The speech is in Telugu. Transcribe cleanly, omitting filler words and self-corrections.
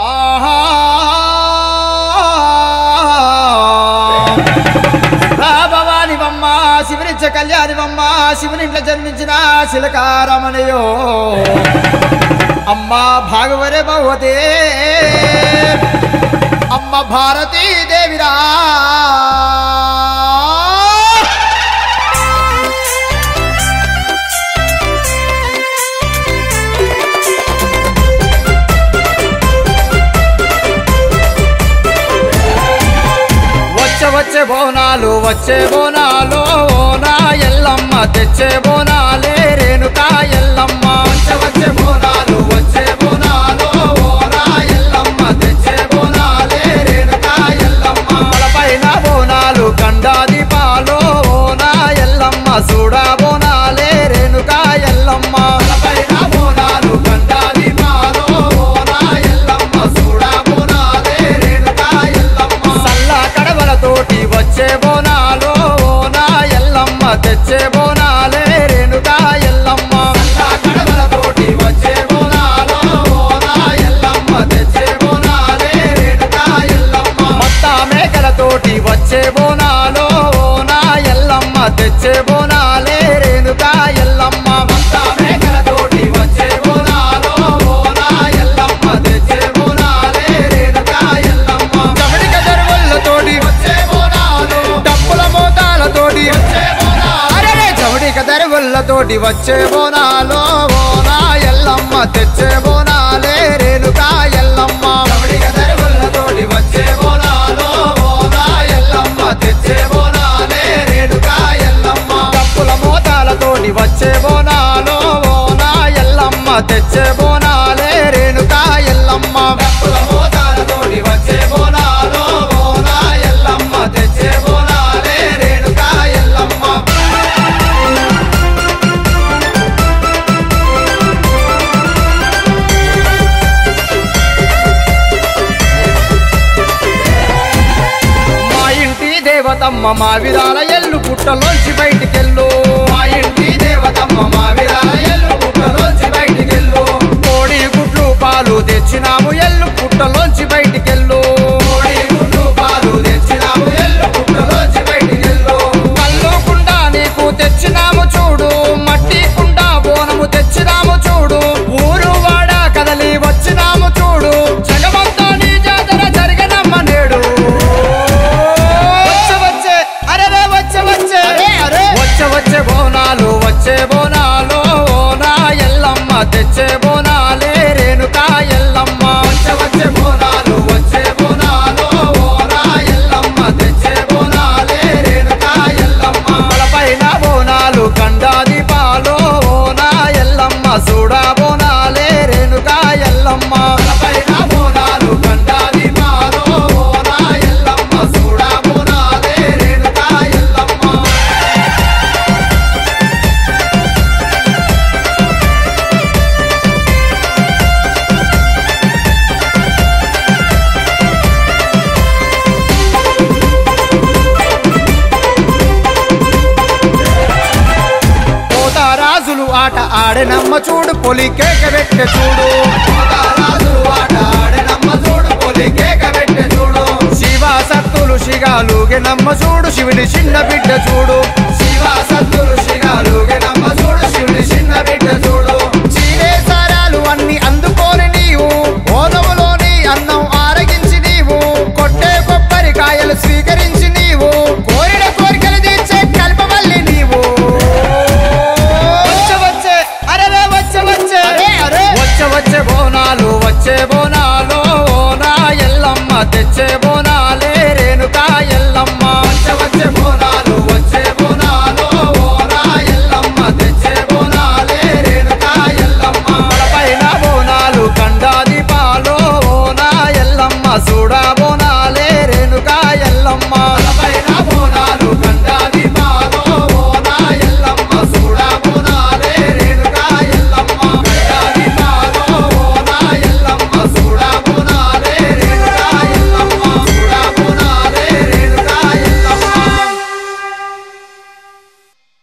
ఆహా భవానివమ్మ శివునిచ్చ కళ్యాణివమ్మ శివునింట్లో జన్మించిన శిలకారమణయో అమ్మ భాగవరే భగవతే అమ్మ భారతీ దేవిరా వచ్చే బోనాలు ఓనా ఎల్లమ్మ తెచ్చే బోనాలే రేణుకా ఎల్లమ్మ వచ్చే బోనాలు ఓనా ఎల్లమ్మ తెచ్చే బోనాలే రేణుకా ఎల్లమ్మ పైన బోనాలు కండా దీపాలు ఓనా ఎల్లమ్మ చూడా బోనాలే రేణుకా ఎల్లమ్మ పైన బోనాలు కండా దీపాలు ఓనా ఎల్లమ్మ చూడా బోనాలే రేణుకా ఎల్లమ్మ సల్ల కడవలతోటి వచ్చే బోనాలు ఓనా ఎల్లమ్మ తెచ్చే బోనాలే రేణుకా ఎల్లమ్మ కడవలతోటి వచ్చే బోనాలు ఓనా ఎల్లమ్మ తెచ్చే బోనాలే రేణుకా ఎల్లమ్మ మత్త మేకలతోటి వచ్చే బోనాలు ఓనా ఎల్లమ్మ తెచ్చే బోనాలే రేణుకా ఎల్లమ్మ మత్త మేకలతోటి వచ్చే బోనాలు ఓనా ఎల్లమ్మ తెచ్చే బోనాలే రేణుకా ఎల్లమ్మ చమడిక దరువులతోటి వచ్చే బోనాలు డప్పుల మోతాలతోటి వచ్చే బోనాలు చమడిక దరువులతోటి వచ్చే బోనాలు ఓనా ఎల్లమ్మ తెచ్చే బోనాలే రేణుకా ఎల్లమ్మ చమడిక దరువులతోటి వచ్చే బోనాలు ఓనా ఎల్లమ్మ తెచ్చే బోనాలే రేణుకా ఎల్లమ్మ డప్పుల మోతాలతోటి వచ్చే బోనాలు ఓనా ఎల్లమ్మ తెచ్చే బోనాలే రేణుకా ఎల్లమ్మ డప్పుల మోతాలతోటి వచ్చే బోనాలు ఓనా ఎల్లమ్మ తెచ్చే బోనాలే రేణుకా ఎల్లమ్మ మా ఇంటి దేవతమ్మ మా విరాల ఎల్లు పుట్టలోంచి బయటికెళ్ళు మా ఇంటి దేవతమ్మ మా విరాల ఎల్లు పుట్టలోంచి బయటికెళ్ళు కోడి గుడ్లు పాలు తెచ్చినాము ఎల్లు పుట్టలోంచి బయటికెళ్ళు కోడి గుడ్లు పాలు తెచ్చినాము ఎల్లు పుట్టలోంచి బయటికెళ్ళు కల్లు కుండ నీకు తెచ్చినాము చూడు మట్టి కుండ బోనము తెచ్చినాము చూడు ఊరు వాడ కదలి వచ్చినాము చూడు జగమంతా నీ జాతర జరిగనమ్మ నేడు వచ్చే బోనాలు ఓనా ఎల్లమ్మ తెచ్చే బోనాలే రేణుకా ఎల్లమ్మ వచ్చే బోనాలు ఓనా ఎల్లమ్మ తెచ్చే బోనాలే రేణుకా ఎల్లమ్మ పైన బోనాలు కండా దీపాలు ఓనా ఎల్లమ్మ చూడా బోనాలే రేణుకా ఎల్లమ్మ పైన బోనాలు కండా దీపాలు ఓనా ఎల్లమ్మ చూడా బోనాలే రేణుకా ఎల్లమ్మ రాజులు ఆట ఆడెనమ్మ చూడు పొలి కేక పెట్టె చూడు రాజులు ఆట ఆడెనమ్మ చూడు పొలి కేక పెట్టె చూడు శివ సత్తులు శిగాలుగెనమ్మ చూడు శివుని చిన్న బిడ్డ చూడు శివ సత్తులు శిగాలుగెనమ్మ చూడు శివుని చిన్న బిడ్డ చూడు చీరే సారాలు అన్ని అందుకోని నీవు ఓదములోని అన్నం ఆరగించి నీవు కొట్టే కొబ్బరికాయలు స్వీకరించి నీవు కోరిన కోరికలు తీర్చే కల్పవల్లి నీవు వచ్చే బోనాలు ఓనా ఎల్లమ్మ తెచ్చే బోనాలే రేణుకా ఎల్లమ్మ వచ్చే బోనాలు